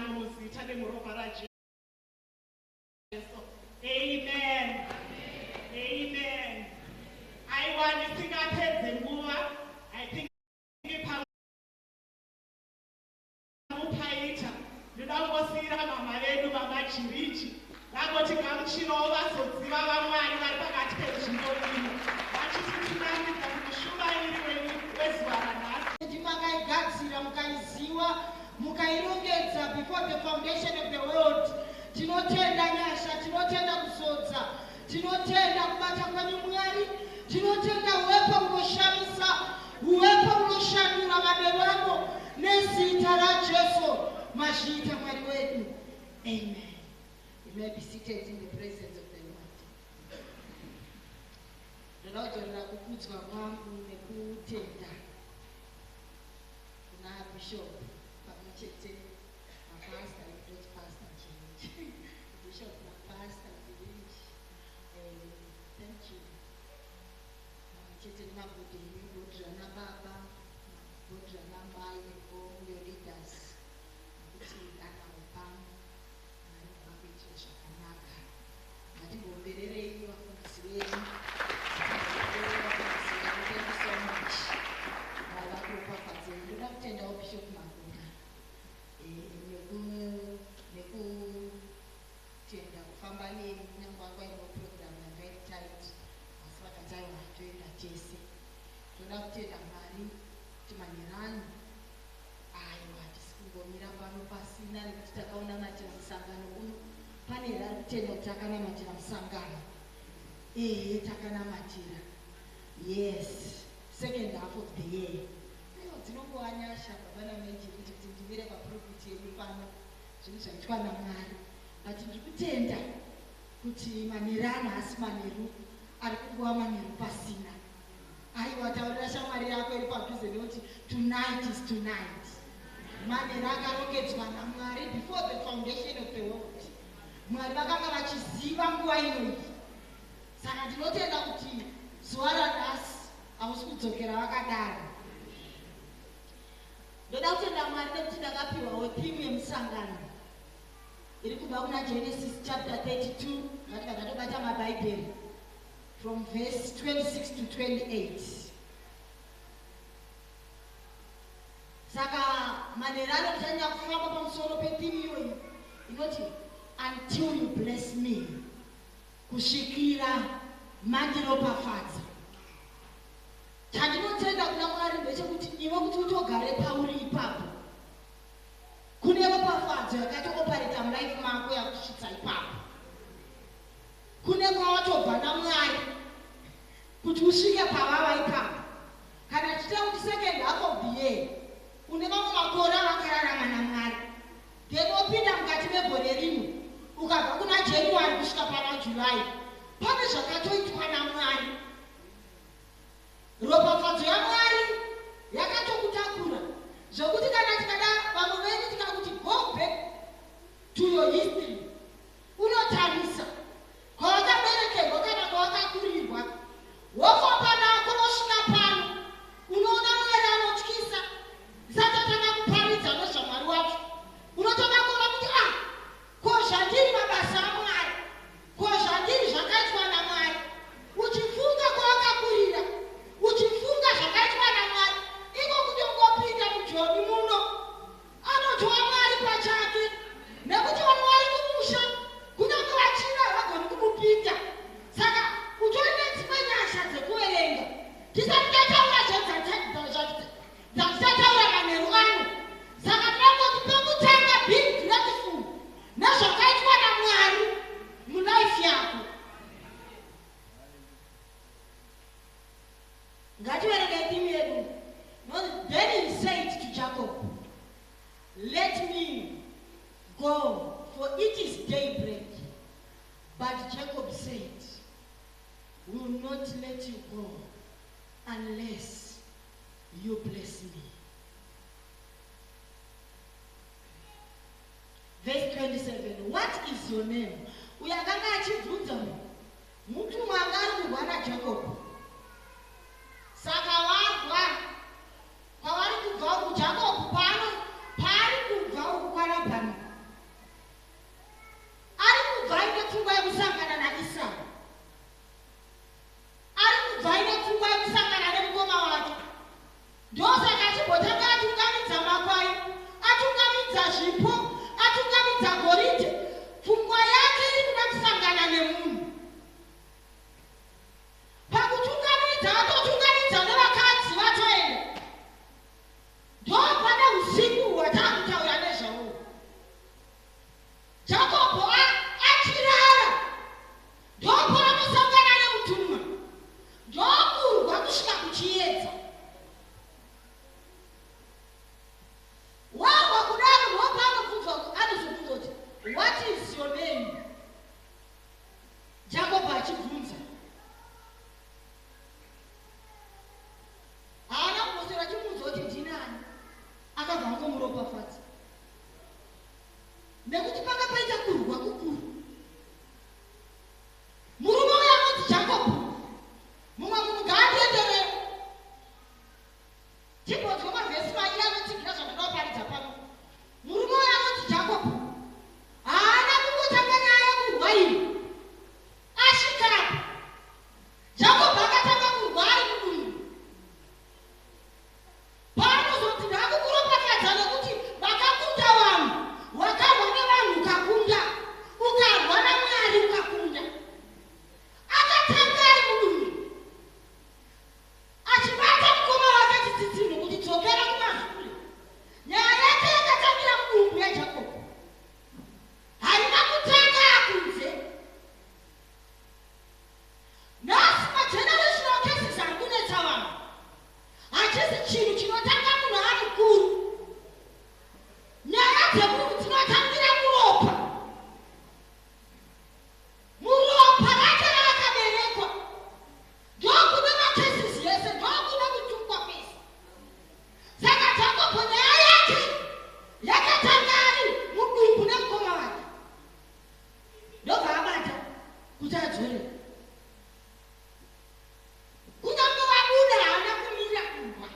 nani muzita nemuropa raJesu. Amen. Amen. I want to sing up the nguva. I think ndinongosira mama vedu vamachirichi vangoti gamuchirawo vazodziva vamwari vari pakati pezvino ino vachititunamidza kumushumairi wezuva ranhasi. Makaigadzira mukaiziva mukairongedza before the foundation of the world. Tinotenda nyasha, tinotenda kuzodza, tinotenda kubata kwenyu Mwari, tinotenda uwepo unoshamisa, uwepo unoshandura maderamo nezita raJesu. Mashita Mwari wedu. Amen. You may be seated in the presence of the Lord. Ndinotorera kukudzwa kwangu nekutenda kuna Bishop pamwechete mapasta not pastor change. Bishop na pastor village. Thank you. Pamwechete nemabhodhi bodhira nababa, bodhira namai, all your leaders. Bishop Magunda nekutenda kufamba neni nyangwa kwaino program yakaitaiti asi vakataiwa toenda tese toda kutenda Mwari kuti manherano aiwa tisi kungomira pano pasina nekuti takaonamatira musangano uno pane rari kutenda kuti takanamatira musangano takanamatira yes second half of the year. Dzinongova nyasha baba nameji kuti ndimire papurofiti yedu pano zvinhu zvaitwa naMwari, but ndiri kutenda kuti manheru haasi manheru ari kungova manheru pasina. Aiwa taurira shamwari yako iri padhuze nekuti tonight is tonight. Manheru akarongedzwa naMwari before the foundation of the world. Mwari vakanga vachiziva nguva inoyi, saka ndinotenda kuti zuva ranhasi hausi kudzokera vakadaro. Ndoda kutenda Mwari nekuti ndakapiwawo theme yemusangano iri kubva kuna Genesis chapter 32, ngati vakatobata mabhaibheri from verse 26 to 28. Saka manheru anotanya kufamba pamusoro petheme iyoyi inoti until you bless me, kusvikira mandiropafadza. Chandinotenda kuna Mwari ndechekuti iwe kuti utogare pauri ipapo kune ropafadzo yakatoopareta mulife mako yakusvitsa ipapo, kune kwawatobva naMwari kuti usvike pavava ipapo. Kana tichita kuti second half of the year une mamwe makore avakararama naMwari, then wopinda mukati megore rimwe ukabva kuna January kusvika pana July, pane zvakatoitwa naMwari. Ropafadzo yaMwari yakatokutakura zvokuti kana tikada vamwe venyu tikakuti go back to your history, unotarisa kwawakaberekerwa kana kwawakakurirwa, wofamba nako wosvika pano, unoona Mwari anotyisa. Satotanga kuparidza nezvaMwari wacho, unotanga kuona kuti ko zvandiri mabasa aMwari, ko zvandiri zvakaitwa naMwari. Uchifunga kwawakakurira, uchifunga zvakaitwa naMwari, iko kuti ungopinda mujoni muno anotowa Mwari pachake, nekuti vamwe vari kumusha kunyange vachina havagoni kumupinda. Saka utoine dzimwe nyasha dzekuverenga tisati tataura dzatichataura manheru ano. Saka tinongoti pekutanga being grateful nezvakaitwa naMwari mulife yako. Ngativerenge theme yedu. Then he said to Jacob, let me go, for it is daybreak. But Jacob said, we will not let you go unless you bless me. Verse 27, what is your name? Uyakanga achibvunza mutumwa anga ari kurwa naJacob. Saka warwa kwavari kubva uku Jacob pano paari kubva uku kwaRabhani What is your name? Jacob achibvunza. Haana kumusora chibvunzo kuti ndinani. Akabva angomuropafadza. Nekuti panga paita kurwa kukuru. Murume uyo anonzi Jacob. Mumwe munhu ngaandienderere. Timbonzwa mavhesi mairi anotsigira zvandinoparidza pano. Murume uyo anonzi Jacob. Haana kungotanga naye kurwa ino. Asvikapo. Jacob akatanga kurwa ari mudumbu. Paanozoti ndakukuropafadza nekuti vakakunda vanhu. Wakarwa nevanhu ukakunda. Ukarwa naMwari ukakunda. Akatanga ari mudumbu. Achibata mukoma wake chitsitsinho kuti dzokera kumashure. Nyaya yake yakatangira mudumbu yaJakobo. Haina kutanga akunze. Nhasi magenerational cases ari kunetsa vanhu. Hachisi chinhu chinotanga munhu ari mukuru. Nyaya dzemunhu dzinotangira muropa. Muropa rake raakaberekwa. Ndokune macases yese, ndokune kutukwa kwese. Saka Jacob nyaya yake yakatanga ari mudumbu nemukoma wake. Ndobva abata kuti adzorere. Kunyange vabuda haana kumira kurwa.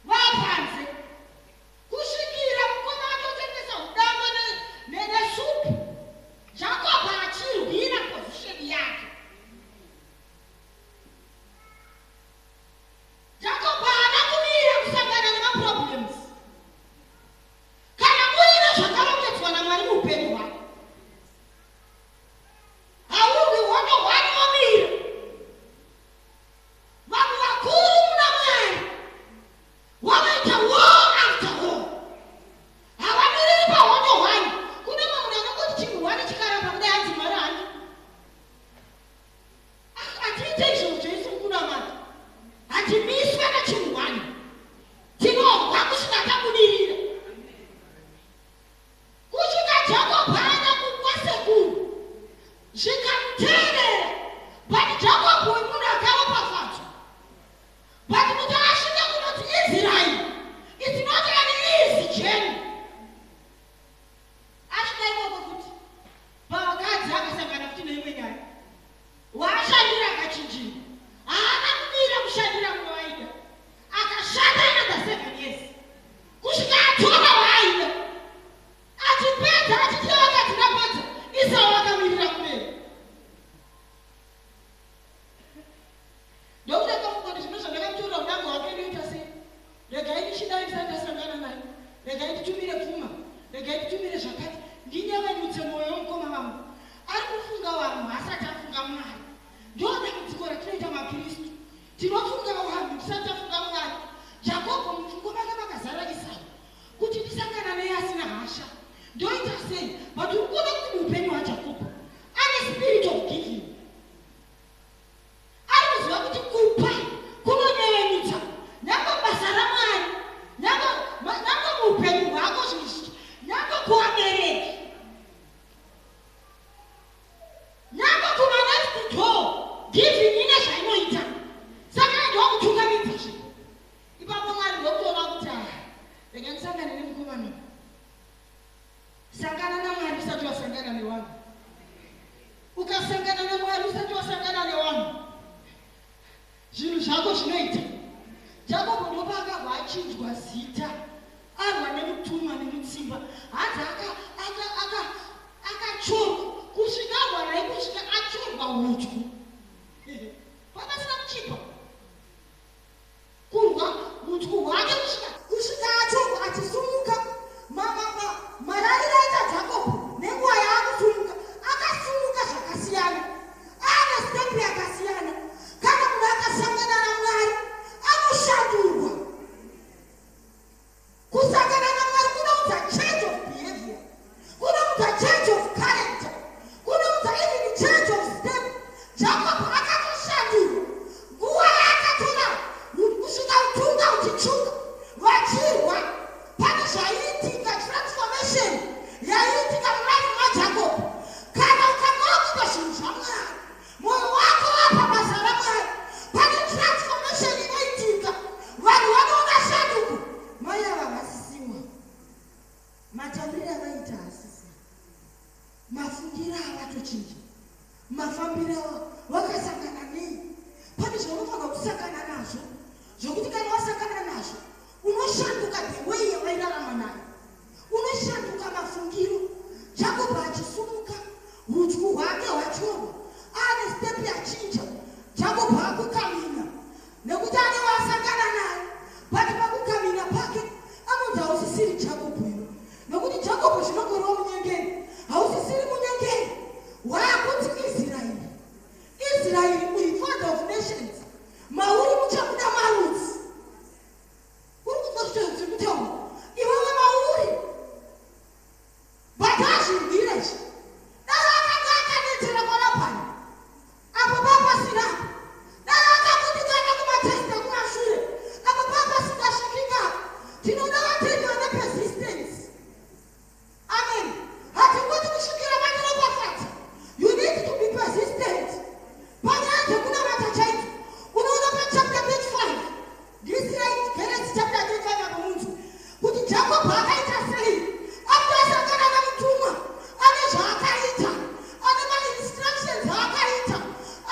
Vapanze. Kusvikira mukoma atotengesa udango nesupu. Jacob achirwira position yake. Jacob haana kumira kusangana nemaproblems. Kana muine zvakarongedzwa naMwari muupenyu hwake. Hauri wandowani womira. Vanhu vakuru muna Mwari vanoita war after war. Havamiriri pahondo hwani. Kune munhu anongoti chinhu hwani chikaramba kudai hanzi Mwari handi. Hatiite izvozvo isu mukunamata. Hatimiswa nechinhu hwani. Tinobva kusvika tabudirira. Kusvika Jacob haana kukwa sekuru. Zvikamuteerera. But Jacob uyu munhu akaropafadzwa. But kuti asvike kunoti Israel, it's not an easy journey. Asvika ikoko kuti pavakadzi akasangana kuti neimwe nyaya. Waashandira akachinjira. Haana kumira kushandira mumwe waida. Akashanda another 7 years. Kusvika atora waaida. Achipedza achiti wakati ndapedza. Esau akamirira kumberi. Ndokuti akafunga kuti zvino zvandakamutorera udango hwake inoita sei. Regai ndichidai ndisandasangana naye. Regai nditumire pfuma. Regai nditumire zvakati. Ndinyevenutse mwoyo womukoma wangu. Ari kufunga vanhu asati afunga Mwari. Ndodambudziko ratinoita maKristu. Tinofunga vanhu tisati tafunga Mwari. Jacob mupfungwa make makazara Esau. Kuti ndisangana naye asina hasha. Ndoita sei? But urikuona kuti muupenyu hwaJacob ane spirit of giving. Ari kuziva kuti kupa kunonyevenutsa. Nyangwe basa raMwari. Nyangwe muupenyu hwako zvizhinji. Nyangwe kuvabereki. Nyangwe kuma next door. Giving ine zvainoita. Saka ndokutungamidza zvinhu. Ipapo Mwari ndokuona kuti rega ndisangane nemukomana. Sangana naMwari usati wasangana nevanhu. Ukasangana naMwari usati wasangana nevanhu. Zvinhu zvako zvinoita. Jacob ndopa akabva achinjwa zita. Arwa nemutuma nemutsimba. Hanzi akachorwa. Kusvika arwa naye kusvika achorwa hudyu. Pakasina kuchipa. Kurwa hudyu hwake kusvika achorwa achisumuka. Marariro aita Jacob nenguva yaakusumuka. Akasumuka zvakasiyana. Ana step yakasiyana. Kana munhu akasangana naMwari anoshandurwa. Kusangana naMwari kunoudza change of behavior. machinji mafambiro wakasangana nei pane zvaunofanira kusangana nazvo zvokuti kana wasangana nazvo unoshanduka the way yawairarama nayo unoshanduka mafungiro Jakobho achisumuka udyu hwake hwatorwa ane step yachinja Jakobho akukamina nekuti ane wasangana naye pati pakukamina pake anonzi hausisiri Jakobho iwe nekuti Jakobho zvinogorewa munyengeri hausisiri munyengeri waakuti Israeri Israeri uri father of nations mauri muchabuda marudzi uri kunzwa zvito zviri kutaura iwewe mauri but azvirwira izvi daro akanga akanetera kwalapani apo papasina daro akakuti kana kumatesta kumashure apo papasingasvikika tinoda vatendi vane persistence amen hatingoti kusvikira vandiropafadza you need to be persistent panyaya dzekunamata chaiko unoona pachapter 35 this right Genesis chapter 35 apo munzu kuti Jakobho akaita sei after asangana namutumwa ane zvaakaita ane mainstructions aakaita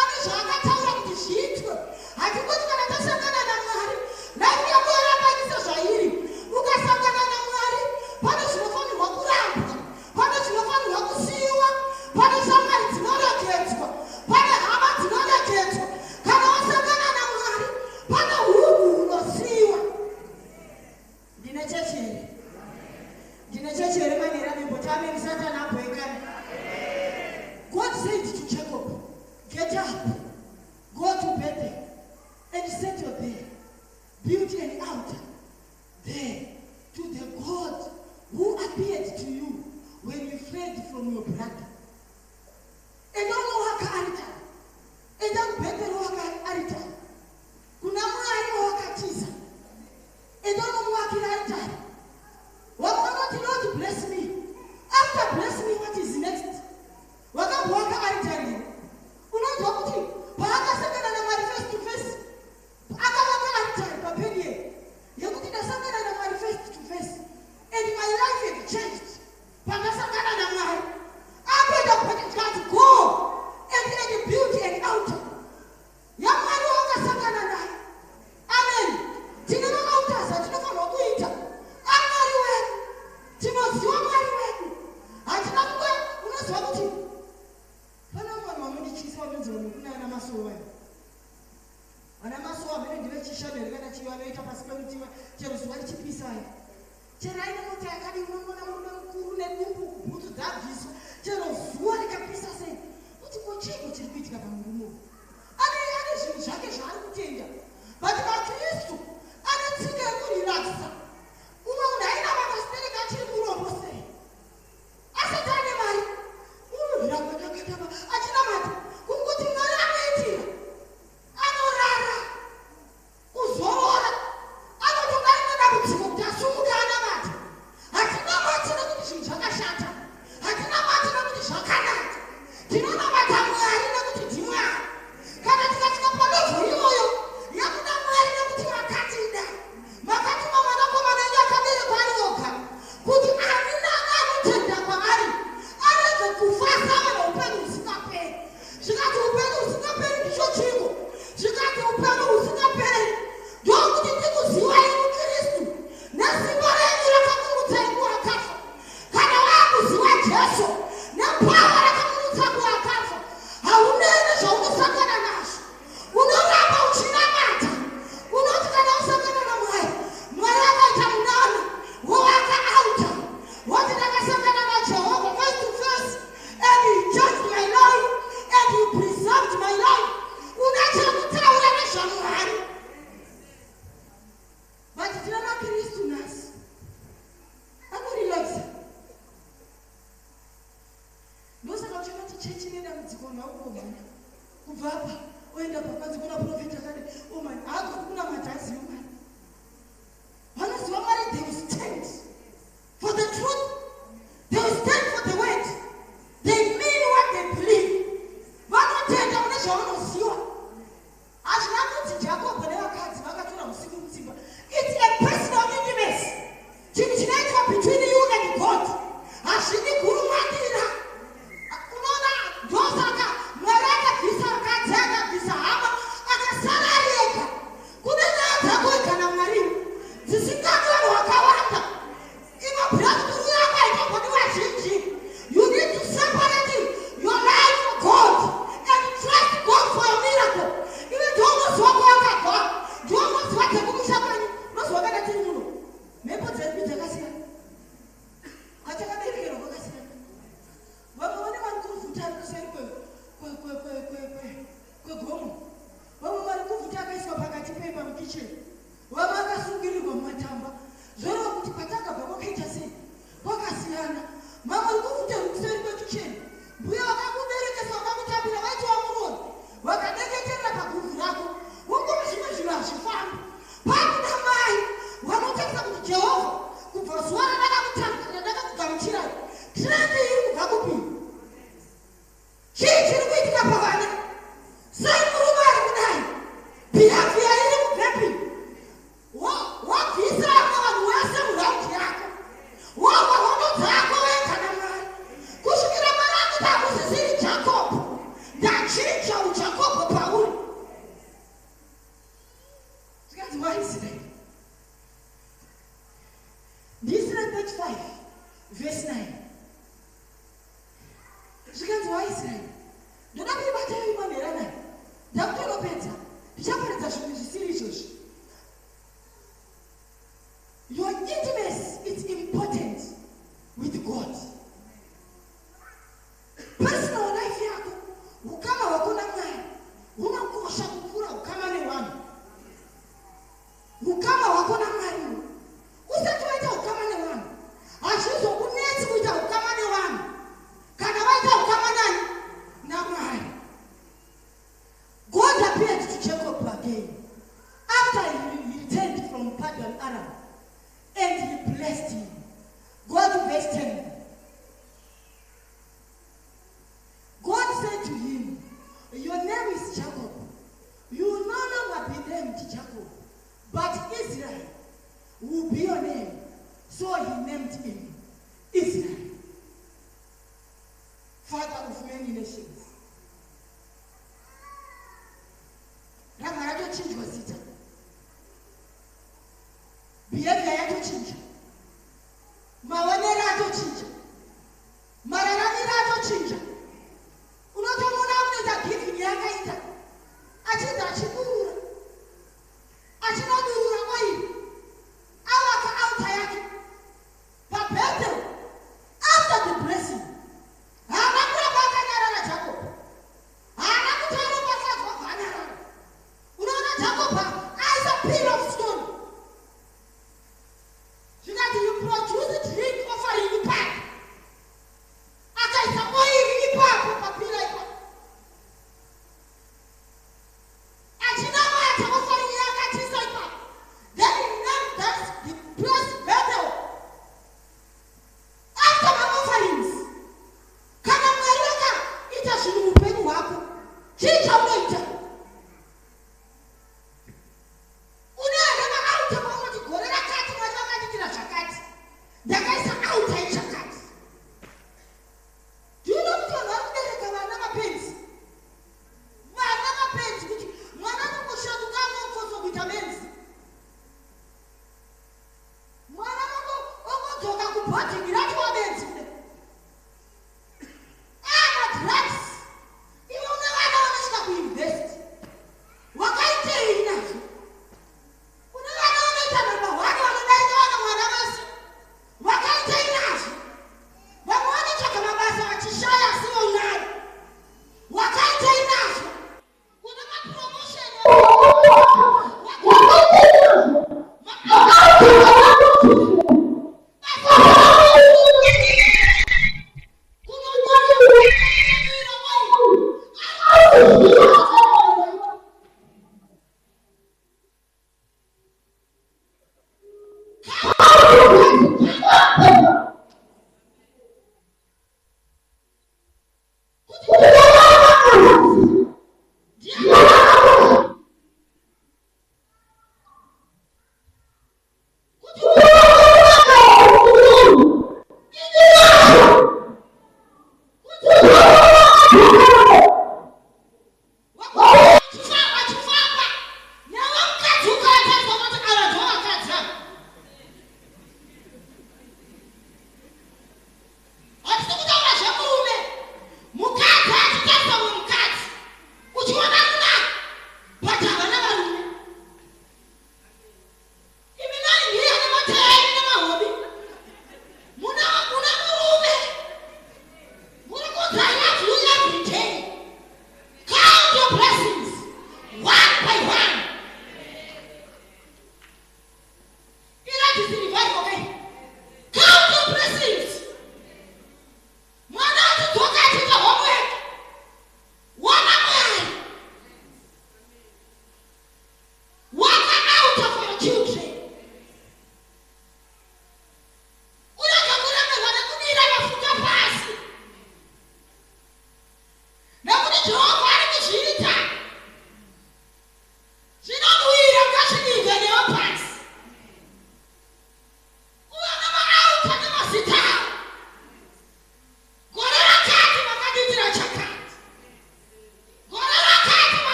ane zvaakataura kuti zviitwe hatingoti kana tasangana naMwari life yako yorambanisa zvairi ukasangana naMwari pane zvinofanirwa kurambwa pane zvinofanirwa kusiyiwa pane shamwari dzinoregedzwa pane hama dzinoregedzwa kana wasangana naMwari pane hunhu hunosiyiwa ndine chechi here manera nembotame Satani abhoekana God said to Jacob, get up, go to Bethel and settle there, build an altar there to the God who appeared to you when you fled from your brother. And don't know how altar. And don't Bethel altar. Kuna Mwari wakatiza. And don't know what altar. What the Lord to bless me? After bless me, what is next? Wakabwaka altar. Unajua kuti paakasangana na Mwari face to face. Akawaka altar papenie. Yekuti ndasangana na Mwari face to face. And my life had changed. Pakasangana na Mwari. Apenda kupata go and build an altar. Ya Mwari wakasangana naye. Amen. Tinona altars atinofanirwa kuita. Amwari wedu. Tinoziva Mwari wedu. Hatina kuwe unoziva kuti pana mwana wamundichisa wanonzi kuna ana masowa. Ana masowa amene ndive chishamere kana chiva anoita pasi pemutiwa chero zuva richipisaya. Chero aina moti akadi unongona murume mukuru nebumbu bhutsu dzabviswa. Chero zuva rikapisa sei. Kuti kochiko chiri kuitika pamurume uyu. Ane zvinhu zvake zvaari kutenda. But vaKristu anetsika yekurirasa. Umwe munhu aina makastereka achiri murombo sei. Asati ane mari. Unozirakakakatama achinamata. Kunguti Mwari anoitira. Anorara. Kuzorora. Anotonga ine dambudziko kuti asumuke anamata. Hatina mati nekuti zvinhu zvakashata. Hatina mati nekuti zvakanaka. Tinonamata Mwari nekuti ndiMwari. Kana tikasvika palevo iyoyo yakuda Mwari nekuti makatida. Makatuma mwanakomana wenyu akaberekwa ari oga. Kuti anina anotenda kwaari. Arege kufa ava noupenyu husingaperi. Zvikati upenyu husingaperi ndicho chiko. Zvikati upenyu husingaperi. Ndokuti ndikuzivai muKristu. Nesimba renyu rakakurudzai kuvakafa. Kana wakuziva Jesu. Nepawa rakakurudzai kuvakafa. Haunene zvaunosangana nazvo. Unoramba uchinamata. Unoti kana usangana naMwari. Mwari akaita munana. Wovaka altar. Woti ndakasangana naJehovha face to face. And he judged my life. And he preserved my life. Unachakutaura nezvaMwari. But tina maKristu nhasi. Anorelaxa. Ndosaka uchingati chechi nedambudziko naukogona. Kubva apa oenda pakwanzi kuna profeta kade. Oh man, haagoni kunamata aziva Mwari. Vanoziva Mwari, they will stand for the truth. They will stand for the word. They mean what they believe. Vanotenda mune zvavanoziva. Hazvina kuti Jakobho nevakadzi vakatora usiku mutsimba. It's a personal intimacy. Chinhu chinoitwa between you and God. Hazvidi kurumandira. Unoona Verse 9. Zvikanzi vaIsraeri, ndoda kuibatayo imanhera nayo. Ndakutonopedza, ndichaparidza zvinhu zvisiri izvozvi. Your intimacy is important with God. Personal life yako, ukama hwako naMwari hunokosha kupfuura ukama nevanhu. Ukama hwako naMwari usati waita ukama nevanhu, hazvizokunetsi kuita ukama nevanhu. Kana waita ukama nani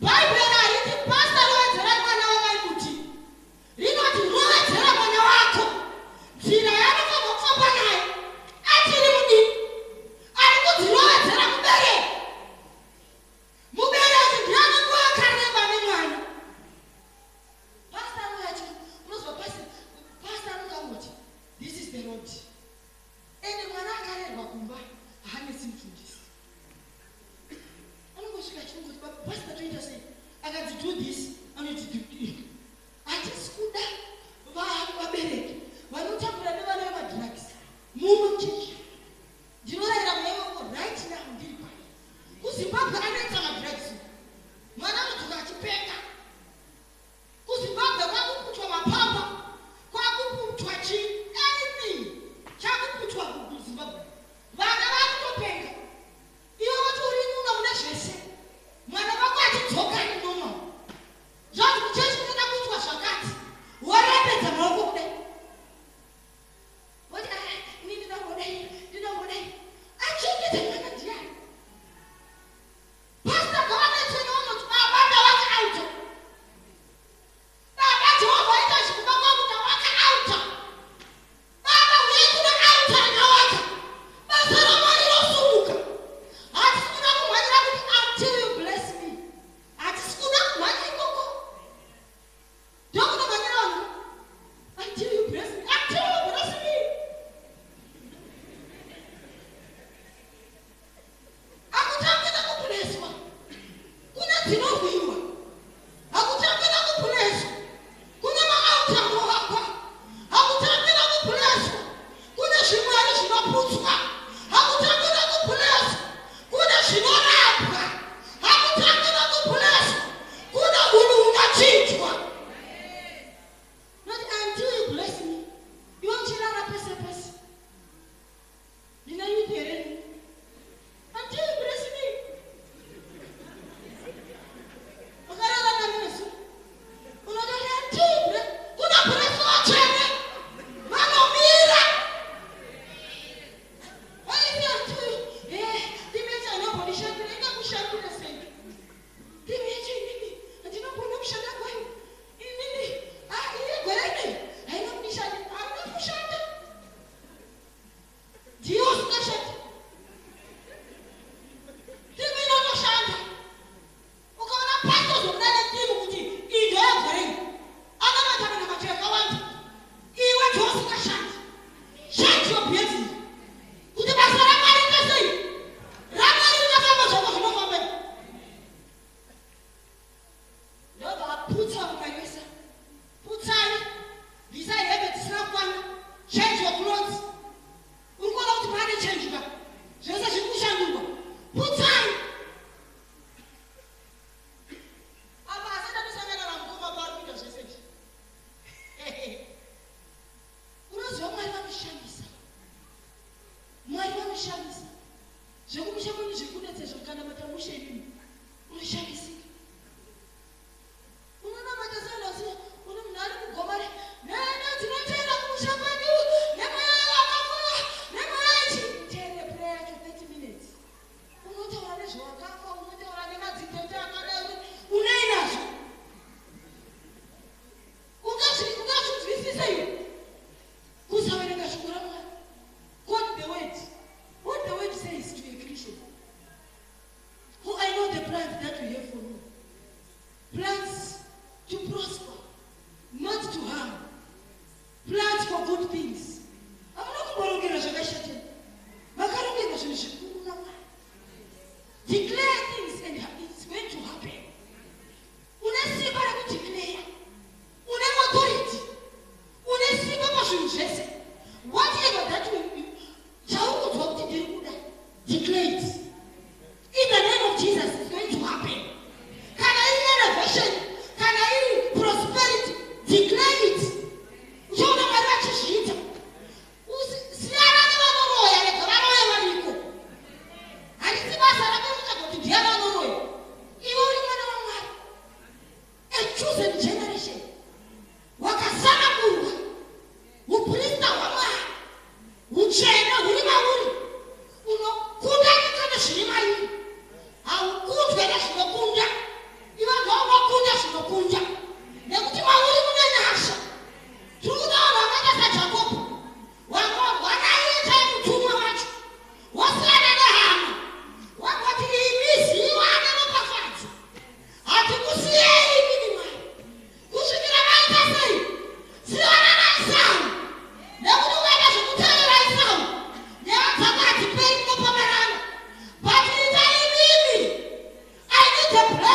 bhaibheri hariti pasta rovedzera mwana wamai kuti rinoti rovedzera mwana wako nzira yaanofanwa kufamba nayo achiri mudini. Ari kudzirovedzera mubereki. Mubereki ndiye anenguva yakareba nemwana. Pasta anoti unozwa pasta anongangoti this is the road. Ende mwana akarerwa kumba haanesi mufundisi. Anongosvika chinongoti pasta toita sei? Akati do this anoti do it. Hatisi kuda vabereki vanotambura nevana vemadrugs mumuchechi. Ndinorayira mweya wako right now ndiri pano. KuZimbabwe anoita madrugs. Mwana anodzoka achipeka. KuZimbabwe kwakuputwa mapapa, kwakuputwa anything chakuputwa kuZimbabwe. Vana vakutopenga. Iwe wati uri muno mune zvese. Mwana wako achidzoka imomo. Zvanzi kuchechi kunoda kuitwa zvakati. Warembedza maoko kudai. Woti inini ndinongodai. Achengete mwana ndiani.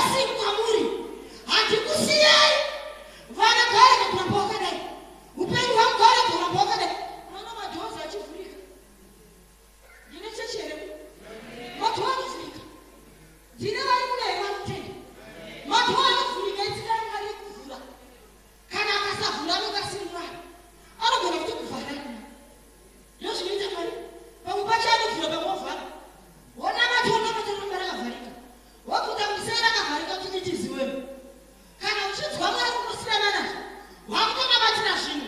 blessing kwamuri. Hatikusiyai. Vana gare kuramba wakadai. Upenyu hwangu gare kuramba wakadai. Mwana madhozi achivhurika. Ndine chechere. Madhozi achivhurika. Ndine vari kudai vanotenda. Madhozi achivhurika itsika Mwari yekuvhura. Kana akasavhura anokasimura. Anogona kuti kuvharana. Ndozvinoita Mwari. Pamwe pacho anovhura pamwe ovhara. Wona matona matona rakavharika. Wakuta musei rakavharika kuti tichiziwemo. Kana uchinzwa Mwari unosiyana nazvo. Wakutonamatira zvino.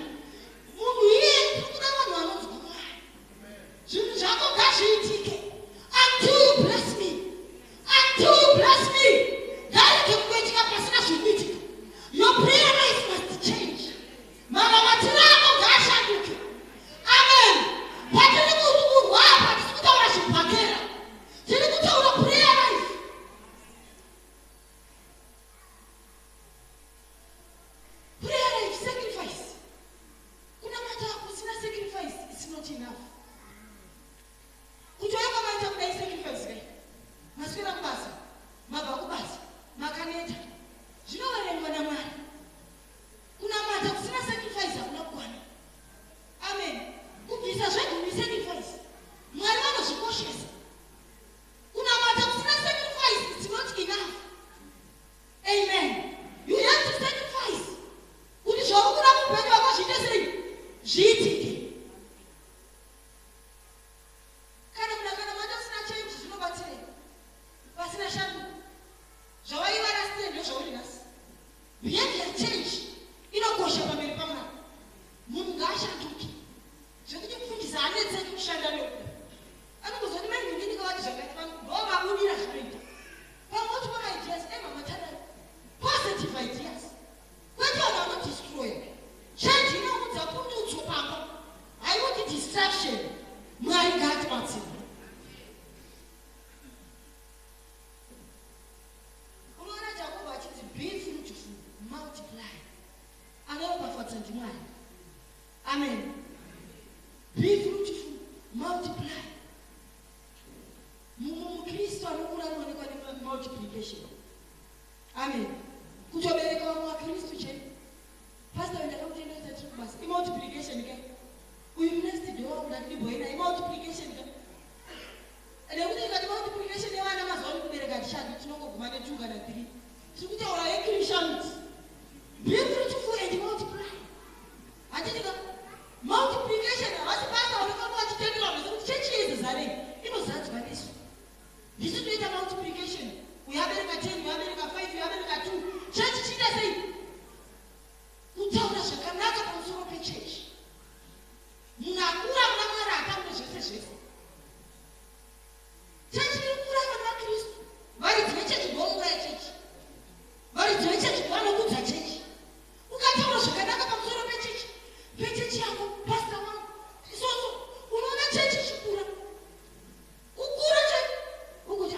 Munhu iye kuda vanhu vanonzwa Mwari. Zvinhu zvako ngazviitike. Until you bless me. Until you bless me. Ndareke kuitika pasina zvikuitika. Your prayer life must change. Mamamatiro ako ngaashanduke. Amen. Patiri kurwa apa tiri kutaura zvibhakera. Tiri kutaura prayer life. Prayer life, sacrifice. Kuna mata kusina sacrifice, it's not enough. Kutoyeka mata kudai sacrifice kai. Maswera kubasa, mabva kubasa, makaneta. Zvinoverengwa naMwari. Kuna mata kusina sacrifice hakuna kwana. Amen. Kubvisa zvedu ni sacrifice. Mwari vanozvikoshesa. Kuna mata kusina sacrifice, it's not enough. Amen. You have to sacrifice. Kuti zvokura mupenyu wako zviite sei? Zviitike. Kana mata usina change zvinobatsirei? Pasina shanduko. Zvawaiva last year ndozvauri nhasi. Behavior change inokosha pamberi paMwari. Munhu ngaashanduke. Zvekuti mufundisi haanetseki kushanda nekuda. Anongozwa kuti mai ndini ndikavati zvakaita vanhu ndovabudira zvinoita. Pamwe uchivona ideas, mama tadai. Positive ideas. Kwete vanhu vanodestroya. Change inoudza pundutso pamba. Hainoti distraction. Mwari ngaatibatsire. Unoona Jacob achiti be fruitful, multiply. Anoropafadza ndiMwari. Amen. Be fruitful, multiply. Mukristu anokura anoonekwa nemultiplication. Amen. Kutobereka vamwe vaKristu chete. Pastor ndakakutendesa tiri kubasa. Imultiplication ke. Uyu next door wangu ndibhoina imultiplication ke. Nekuti ikati multiplication yevana mazuva ano kubereka tishandi tinongoguma ne2 kana 3. Tiri kutaura yeChristians. Be fruitful and multiply. Hatitika multiplication havasi basa vanofamba vachitendera kuti chechi yezezarei inozadzwa nesu. Ndisu toita multiplication. Uyabereka 10, uyabereka 5, uyabereka 2. Chechi chiita sei? Kutaura zvakanaka pamusoro pechechi. Munhu akura muna Mwari atambe zvese zvese. Chechi iri kukura vana vaKristu. Varidzi vechechi ndovangura yechechi. Varidzi vechechi vanokudza chechi. Ukataura zvakanaka pamusoro pechechi. Pechechi yako, pastor wangu. Isoso, unoona chechi chikura. Kukura chechi. Ukuti,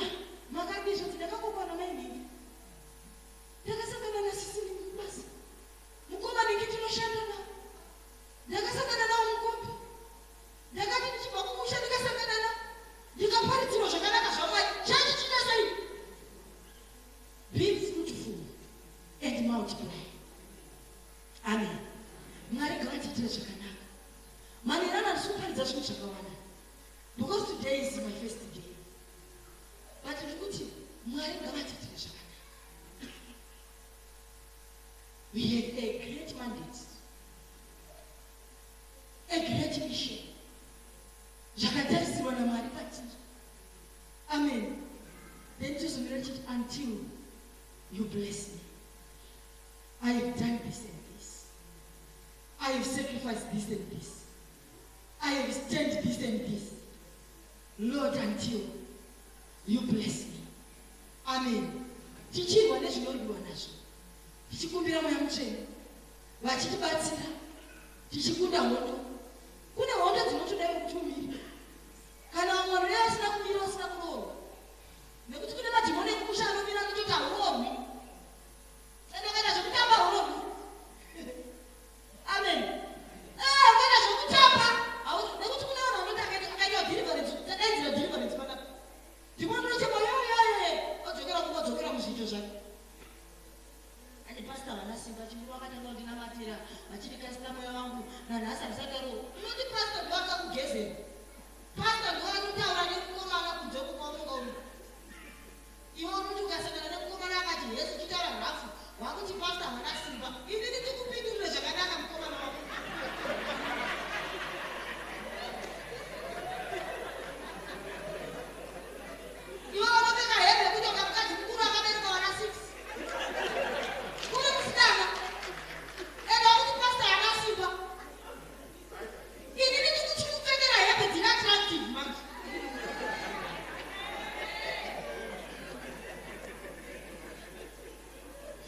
makadizvo kuti ndakakopana mai nini. Ndakasangana nasisi basi. Mukoma niki tinoshanda nawo. Ndakasangana nawo mukombe. Ndakati ndichibva kumusha ndikasangana nawo. Ndikaparidzirwa zvakanaka zvaMwari. Chechi chita sei? Be fruitful and multiply. Amen. Mwari ngaatiitire zvakanaka. Manirana ndisikuparidza zvinhu zvakawanda. Because today is my first day. But ndikuti Mwari ngaatiitire zvakanaka. We have a great mandate. A great mission. Zvakatarisirwa naMwari patiri. Amen. Then tizomira chiti until you bless me. I have done this and this. I have sacrificed this and this. I have stand this and this. Lord, until you bless me. Amen. Tichirwa nezvinodiwa nazvo. Tichikumbira Mweya Mutsvene. Vachitibatsira. Tichikunda hondo. Kune hondo dzinotoda kutumira. Kana vamwe vanhu vasina kumira vasina kuroorwa. Nekuti kune madhimoni ekumusha anomira kutoti haurorwi. Saka zvekutamba haurorwi. Amen. Ukaita zvekutamba nekuti kune vanhu vanoti akaitwa deliverance. Tadaidzira deliverance panapa. Dhimoni unochema yoyoyo. Odzokera muzviito zvake. simba chikuru vakatanga kundinamatira vachindikasira mweya wangu nanhasi handisataro unoti pasta ndovakakugezera pasta ndovanotaura nekukomana kunze kukwaunoga uno iwe unoti ukasangana nemukomana akati yesu chitaura nhafu wakuti pasta havana simba inini ndikupindurire zvakanaka mukomana wako iwe vanopeka hembe kuti ukamukadzi mukuru akabereka vana 6 kuri musikana enda kuti pasta havana simba inini ndikuchikupfekera hembe dzina attractive manje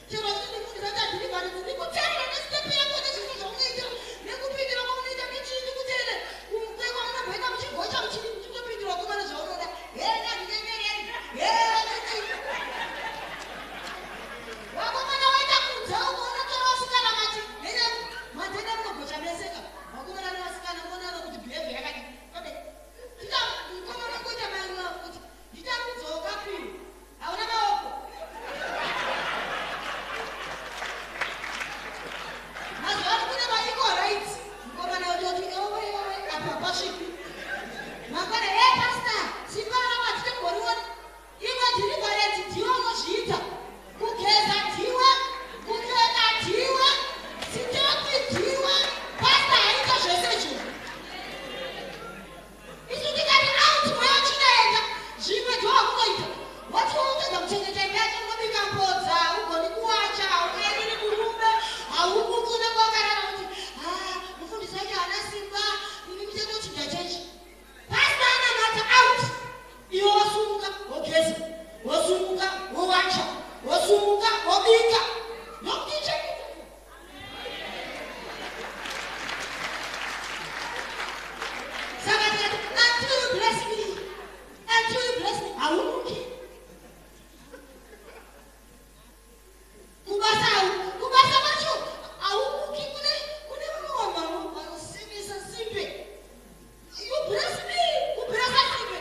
chero chindifundisa chadhirivhari ndikuteerera nesitepe yako nezvinhu zvaunoitira nekupindira kwaunoita michii ndikuteere kwaunomboita muchigocha muchii muchingopindira wakomana zvaunoda hena ndinyenyereri wakomana waita kunza unotora vasikana mati matenda munogocha neseka wakomana nevasikana unoona kuti bhevhi yakati ode mukomana kuita mai wako kuti nditamudzoka kwiri hauna maoko mazuvano kune maequal rights mukomana utoti apa pasvipi mangwana pasta simba ramatite mboriona imwe dhirivareti dhiwa unozviita kugeza dhiwa kupfeka dhiwa sitoki dhiwa pasta haita zvese izvozvo isu tikati auti mweya chinaenda zvimwe ndowakunoita watiwautedza kuchengeta imba yake unobika mbodza ugoni kuwacha haukaenderi kurume haubuki unenge wakarara kuti mufundisi wacho haana simba ini ndichendo chidya chechi pasta anamata out iwe wasumuka wogeza wasumuka wowacha wasumuka wobika nokuti saka tikati until you bless me haunuki kubasa macho haunuki kune vamwe vanosimisa simbe you bless me kublesa simbe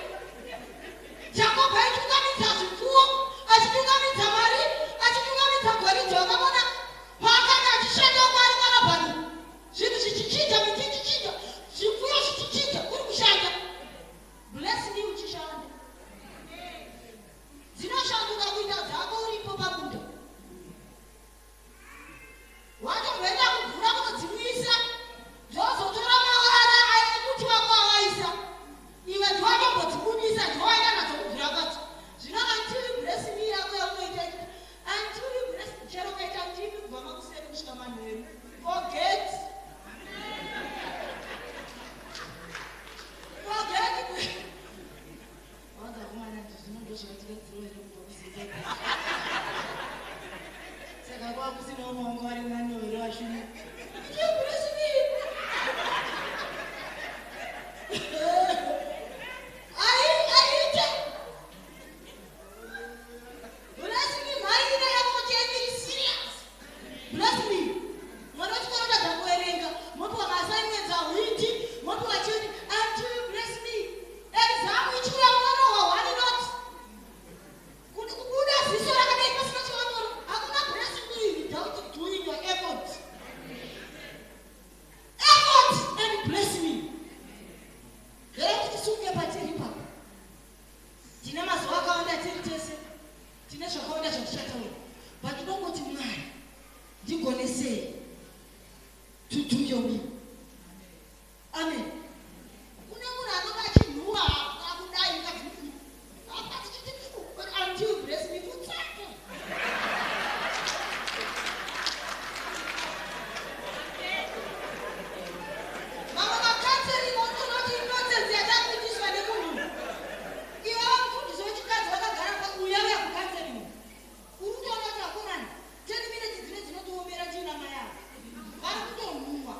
jakobo aitungamidza zvipfuwo achitungamidza mari achitungamidza goridhe wakamona paakanga achishanda kwari kwarabhani zvinhu zvichichinja miti ichichinja zvipfuyo zvichichinja kuri kushanda bless me uchishanda dzinoshanduka kuita dzako uripo pamunda watomboenda kuvhura kunodzimwisa dzozotora mawara aekuti wako awaisa iwe ndiwatombodzibudisa ndiwaenda nadzo kuvhura kwacho zvino until you bless me yako yaunoita until you bless me chero kaita ndimi kubva makuseri kusvika manheru forget wanza kumana ndizvinondozvaitire dzimwe rekubvakuzita saka kwakusina umwe wanga vari manowero washumi aite bless me mhaina yakochemiri serious bless me mwana wachikoro tadza kuerenga mopiwa maassignments ahwiti mopiwa chiuti until you bless me exam ichiuya unorohwa one not kuti kubuda ziso rakadai pasina chivanoro hakuna bless me without doing your effort and bless me kuti tisunge patiri papa tine mazuva akawanda tiri tese tine zvakawanda zvatichataura but ndongoti mwari ndigonesei to do your will amen kune munhu anonga achinhuwa akudai ngadzii until you bless me kutsake mamwe makanseri ononoti inonsensi yatakuitiswa nemunhu iwe vamufundisi wechikadzi vakagara pauya uya kukanseri uri kutoonati akomana 10 minutes dzine dzinotoomera tiina mai avo vari kutonhuwa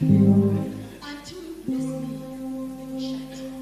until you bless me, let me shut.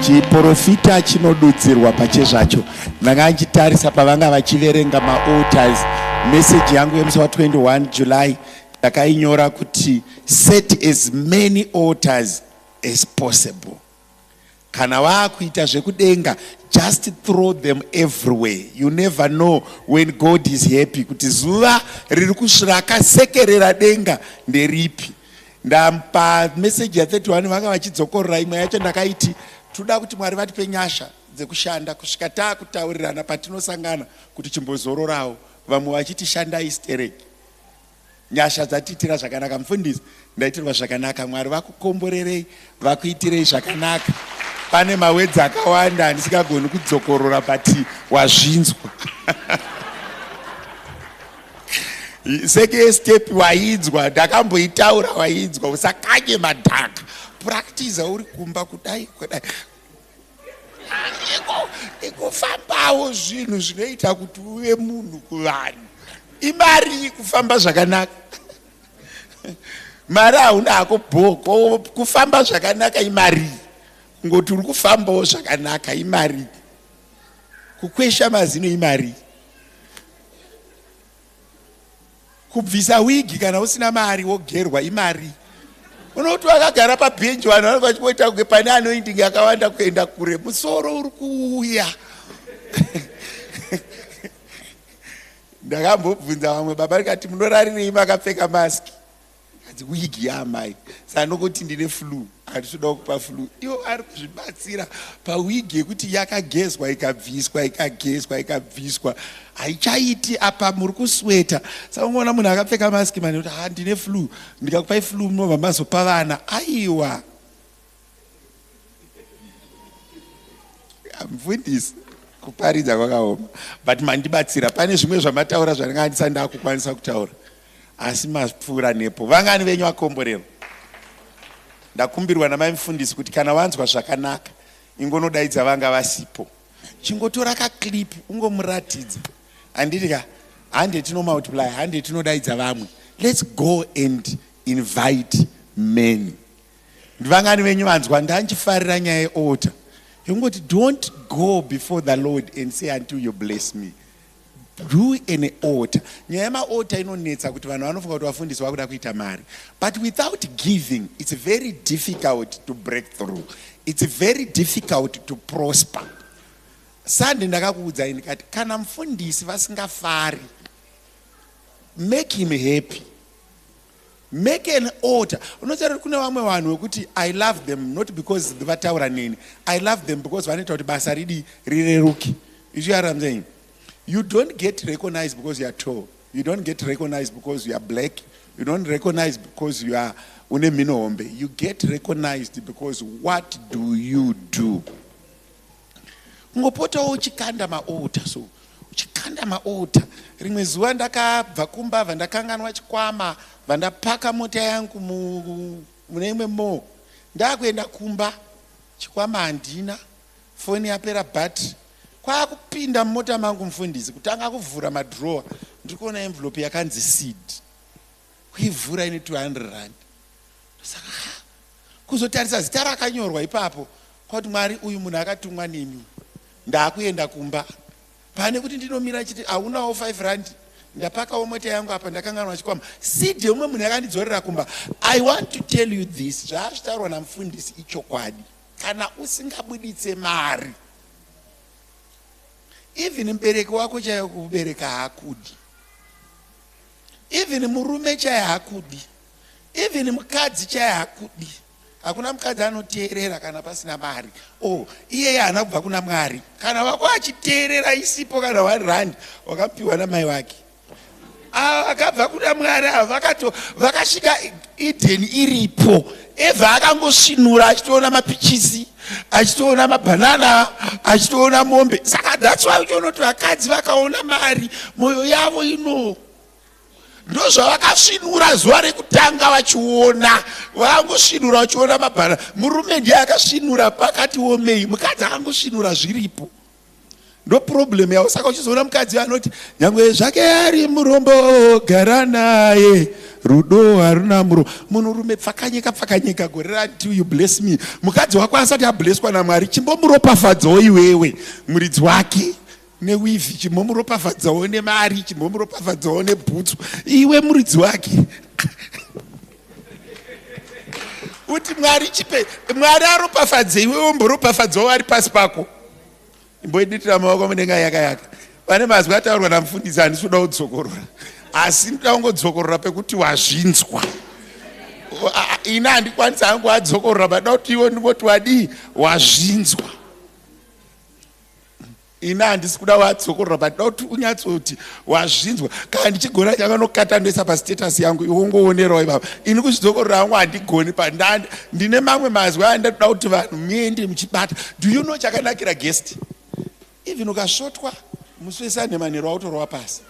chiprofita chinodudzirwa pachezvacho. Ndanga nchitarisa pavanga vachiverenga maaltars, message yangu yemusi wa21 July ndakainyora kuti set as many altars as possible. Kana vakuita zvekudenga, just throw them everywhere. You never know when God is happy kuti zuva riri kusvira akasekerera denga nderipi. Ndampa message ya 31 vanga vachidzokorera imwe yacho ndakaiti toda kuti Mwari vatipe nyasha dzekushanda kusvika takutaurirana patinosangana kuti chimbozororawo. Vamwe vachiti shanda istereki. Nyasha dzatitira zvakanaka mufundisi, ndaitirwa zvakanaka. Mwari vakukomborerei, vakuitirei zvakanaka. Pane mawedzi akawanda ndisikagoni kudzokorora pati wazvinzwa. Second step wainzwa, ndakamboitaura wainzwa, usakanye madhaka. Practice uri kumba kudai kudai. Ikufambawo zvinhu zvinoita kuti uve munhu kuvanhu. imari kufamba zvakanaka. Mari hauna hako bhoko, kufamba zvakanaka imari. Ngoti uri kufambawo zvakanaka imari. Kukwesha mazino imari. Kubvisa wigi kana usina mari wogerwa imari. Unoti wakagara pabhenji vanhu vanenge vachiita kunge pane anoindingi akawanda kuenda kure, musoro uri kuuya. Ndakambobvunza vamwe baba rikati munorarirei makapfeka maski? Kati wigi yamai. Saka nokuti ndine flu, handitoda kupa flu. Iwo ari kuzvibatsira pawigi yekuti yakagezwa ikabviswa ikagezwa ikabviswa. Haichaiti apa muri kusweta. Saka unoona munhu akapfeka maski mani kuti ndine flu, ndikakupai flu munobva mazopa vana. Aiwa. Mufundisi kuparidza kwakaoma. But mandibatsira pane zvimwe zvamataura zvandanga handisati ndakukwanisa kutaura. Asi mapfuura nepo. Vangani venyu vakomborero. Ndakumbirwa namai mufundisi kuti kana wanzwa zvakanaka ingonodaidza vanga vasipo. Chingotora kaklip ungomuratidza. Anditi ka 100 no multiply 100 inodaidza vamwe. Let's go and invite many. Ndivangani venyu vanzwa ndanchifarira nyaya yealtar. Yongoti don't go before the Lord and say until you bless me. Do an altar. Nyaya yemaaltar inonetsa kuti vanhu vanofunga kuti vafundisi vakuda kuita mari. But without giving, it's very difficult to break through. It's very difficult to prosper. Sunday ndakakuudzai ndikati kana mufundisi vasingafari, make him happy. Make an altar. Unotsara kune vamwe vanhu wekuti I love them not because vataura neni. I love them because vanoita kuti basa rireruke. You see what I'm saying? You don't get recognized because you are tall. You don't get recognized because you are black. You don't recognize because you are une minohombe. You get recognized because what do you do? Ngopota uchikanda maaltar so. Uchikanda maaltar. Rimwe zuva ndakabva kumbava ndakanganwa chikwama, vandapaka mota yangu mune imwe mo. Ndakuenda kumba, chikwama handina, foni yapera battery. Kwa kupinda mota mangu mufundisi kutanga kuvhura madrower, ndikuona envelope yakanzi seed. Kuivhura ine 200 rand. Saka kuzotarisa zita rakanyorwa ipapo kuti Mwari uyu munhu akatumwa nemi. Ndakuenda kumba. Pane kuti ndinomira chiti aunawo 5 rand. Ndapakawo mota yangu apa ndakanganwa chikwama. Seed yomwe munhu yakandidzorera kumba. I want to tell you this. Zvazvitaurwa namufundisi ichokwadi. Kana usingabuditse mari, even mubereki wako chaiye kubereka hakudi. Even murume chaiye hakudi. Even mukadzi chaiye hakudi. Hakuna mukadzi anoteerera kana pasina mari. Iye haana kubva kuna Mwari. Kana wako achiteerera isipo kana 1 rand wakapiwa namai wake. Akabva kuna Mwari vakasvika Eden iripo. Eva akangosvinura achitoona mapichisi, achitoona mabanana, achitoona mombe. Saka that's why uchiona kuti vakadzi vakaona mari, moyo yavo ndo zvavakasvinura zuva rekutanga vachiona. Vakangosvinura vachiona mabanana. Murume ndiye akasvinura pakati womei, mukadzi akangosvinura zviripo. Ndo problem yavo. Saka uchizoona mukadzi anoti nyangwe zvake ari murombo gara naye, rudo haruna muro. Munhurume pfakanyeka gorera until you bless me. Mukadzi wako asati ablesswa naMwari, chimbomuropafadzawo iwewe muridzi wake newivi, chimbomuropafadzawo nemari, chimbomuropafadzawo nebhutsu, iwe muridzi wake. Kuti Mwari chipe, Mwari aropafadze iwewe umboropafadzawo ari pasi pako. Imboiditira maoko mudenga yaka. Pane mazwi ataurwa namufundisi handisuda kudzokorora. Asi ndoda kungodzokorora pekuti wazvinzwa. Ina handikwanisa hangu wadzokorora, but kuti iwe ndingoti wadi wazvinzwa. Ina handisi kuda wadzokorora, but kuti unyatsoti wazvinzwa. Kana ndichigona chakanokatandisa pastatus yangu iwongoonerawo ibaba. Ini kuzvidzokorora hangu handigoni, ndine mamwe mazwi andoda kuti vanhu muende muchibata. Do you know chakanakira guest? Even ukasvotwa musi weSunday manheru autorowa pasi.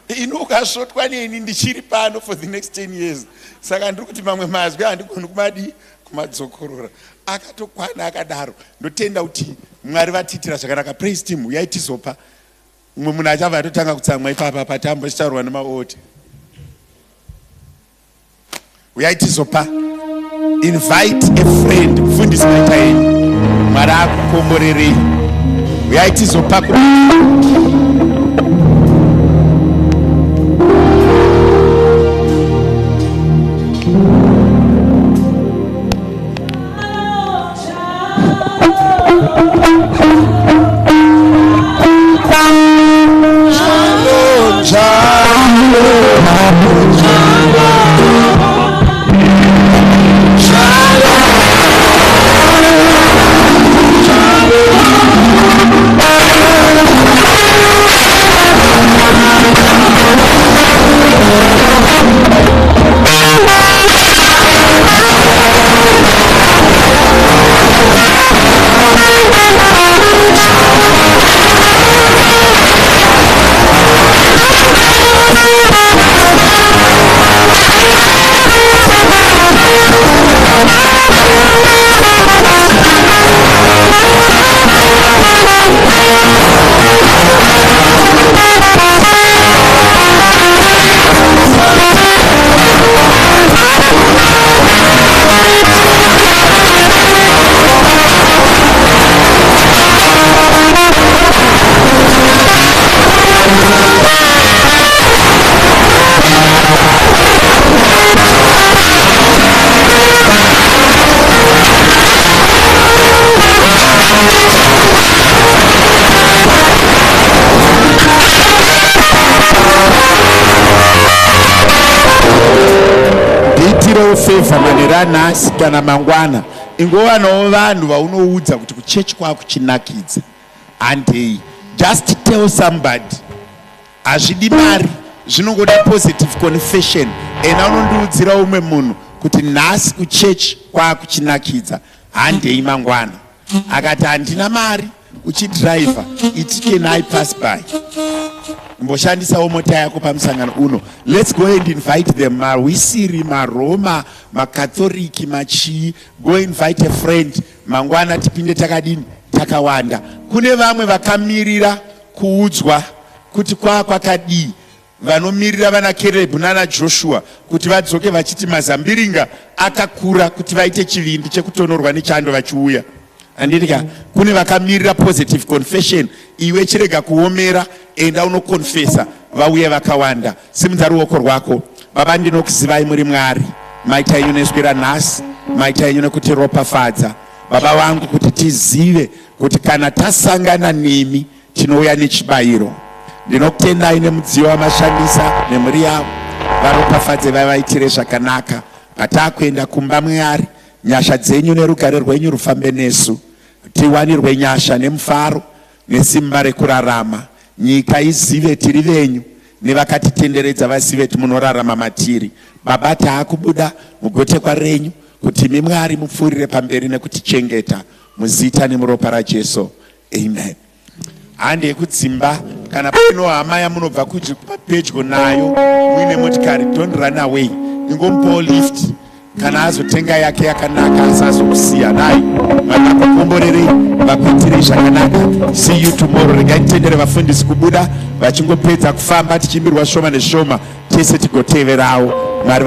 Ino ukasvotwa neni ndichiri pano for the next 10 years. Saka ndiri kuti mamwe mazwi handigoni kumadzokorora. Akatokwana akadaro. Ndotenda kuti Mwari vatitira zvakanaka. Praise team, uyai tizopa mumwe munhu achabva atotanga kutsamwa ipapa patambo chitaurwa nemaoti. Uyai tizopa. Invite a friend. Mufundisi maita henyu. Mwari akukomborerei. Uyai tizopa. Favor manerana kana mangwana ingowanawo vanhu vaunoudza kuti kuchechi kwako chinakidza. And just tell somebody hazvidi mari, zvinongoda positive confession. Ena unondiudzira umwe munhu kuti nhasi kuchechi kwako chinakidza handei mangwana. Akati handina mari uchidriver iti can I pass by. Mboshandisawo mota yako pamusangano uno. Let's go and invite them. Mawisiri, maroma, makatholiki, machi. Go invite a friend. Mangwana tipinde takadini takawanda. Kune vamwe vakamirira kuudzwa kuti kwakadii. Vanomirira vana Caleb nana Joshua kuti vadzoke vachiti mazambiringa akakura kuti vaite chivindi chekutonorwa nechando vachiuya. Andika kune vakamirira positive confession. Iwe chirega kuomera enda unokonfesa vauye vakawanda. Simudza ruoko rwako. Baba ndinokuzivai muri Mwari. Maita yenyu neswera nhasi. Maita yenyu nekuti ropafadza. Baba wangu kuti tizive kuti kana tasangana nemi tinouya nechibayiro. Ndinokutendai nemudziyo wamashandisa nemhuri yavo. Varopafadze vavaitire zvakanaka. Patakuenda kumba Mwari, nyasha dzenyu nerugare rwenyu rufambe nesu. Tiwanirwe nyasha nemufaro nesimba rekurarama. Nyika izive tiri venyu nevakatitenderedza vazive kuti munorarama matiri. Baba taakubuda mugotekwa renyu kuti imi Mwari mupfuurire pamberi nekutichengeta muzita nemuropa raJesu. Amen. Hande yekudzimba kana pano hama yamunobva pedyo nayo muine motikari, don't run away. Ingomupawo lift kana azotenga yake yakanaka asazokusiya nayi. Vakakukomborerei vakuitirei zvakanaka. See you tomorrow. Regai tendere vafundisi kubuda vachingopedza kufamba tichimbirwa shoma neshoma tese tigoteverawo. Mwari